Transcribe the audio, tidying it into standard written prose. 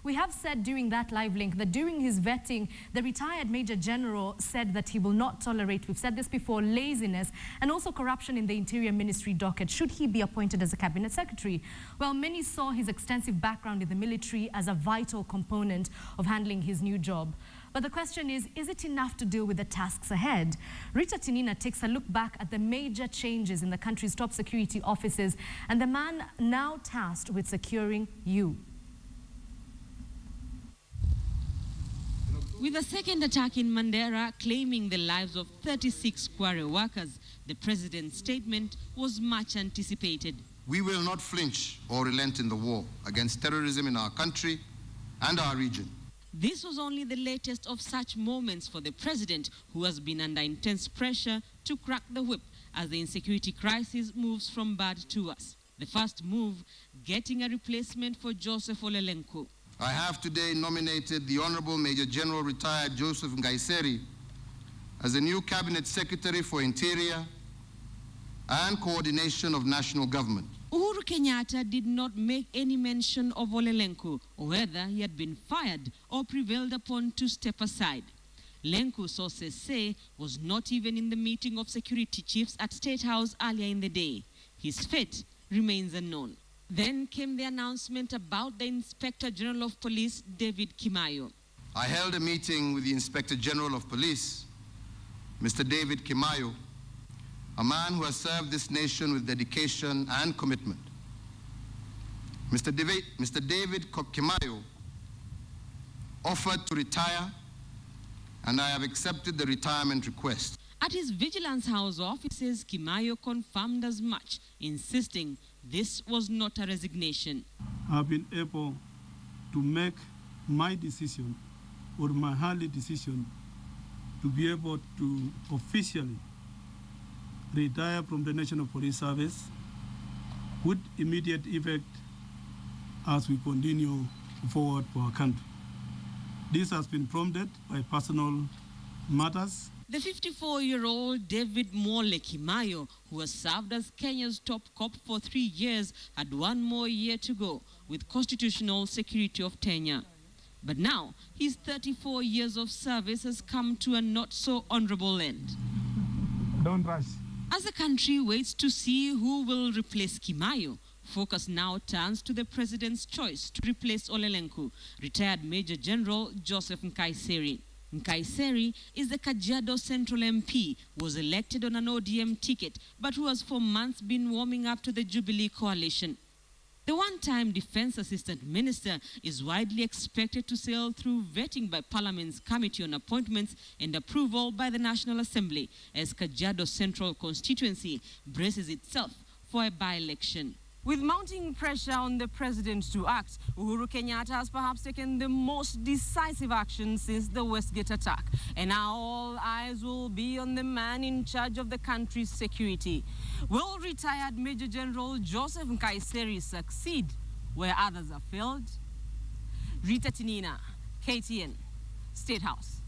We have said during that live link that during his vetting, the retired Major General said that he will not tolerate, we've said this before, laziness and also corruption in the Interior Ministry docket should he be appointed as a cabinet secretary. Well, many saw his extensive background in the military as a vital component of handling his new job. But the question is it enough to deal with the tasks ahead? Rita Tinina takes a look back at the major changes in the country's top security offices and the man now tasked with securing you. With a second attack in Mandera claiming the lives of 36 quarry workers, the president's statement was much anticipated. We will not flinch or relent in the war against terrorism in our country and our region. This was only the latest of such moments for the president, who has been under intense pressure to crack the whip as the insecurity crisis moves from bad to worse. The first move, getting a replacement for Joseph Nkaiserry. I have today nominated the Honorable Major General Retired Joseph Nkaiserry as the new Cabinet Secretary for Interior and Coordination of National Government. Uhuru Kenyatta did not make any mention of Lenku, or whether he had been fired or prevailed upon to step aside. Lenku, sources say, was not even in the meeting of security chiefs at State House earlier in the day. His fate remains unknown. Then came the announcement about the Inspector General of Police, David Kimayo. I held a meeting with the Inspector General of Police, Mr. David Kimayo, a man who has served this nation with dedication and commitment. Mr. David Kimayo offered to retire, and I have accepted the retirement request. At his Vigilance House offices, Kimayo confirmed as much, insisting this was not a resignation. I've been able to make my decision, or my early decision, to be able to officially retire from the National Police Service with immediate effect as we continue forward for our country. This has been prompted by personal matters. The 54-year-old David Mole Kimayo, who has served as Kenya's top cop for 3 years, had one more year to go with constitutional security of tenure. But now, his 34 years of service has come to a not-so-honorable end. Don't rush. As the country waits to see who will replace Kimayo, focus now turns to the president's choice to replace Lenku, retired Major General Joseph Nkaiserry. Nkaissery is the Kajiado Central MP, was elected on an ODM ticket, but who has for months been warming up to the Jubilee coalition. The one-time Defense Assistant Minister is widely expected to sail through vetting by Parliament's Committee on Appointments and approval by the National Assembly as Kajiado Central constituency braces itself for a by-election. With mounting pressure on the president to act, Uhuru Kenyatta has perhaps taken the most decisive action since the Westgate attack. And now all eyes will be on the man in charge of the country's security. Will retired Major General Joseph Nkaiserry succeed where others have failed? Rita Tinina, KTN, State House.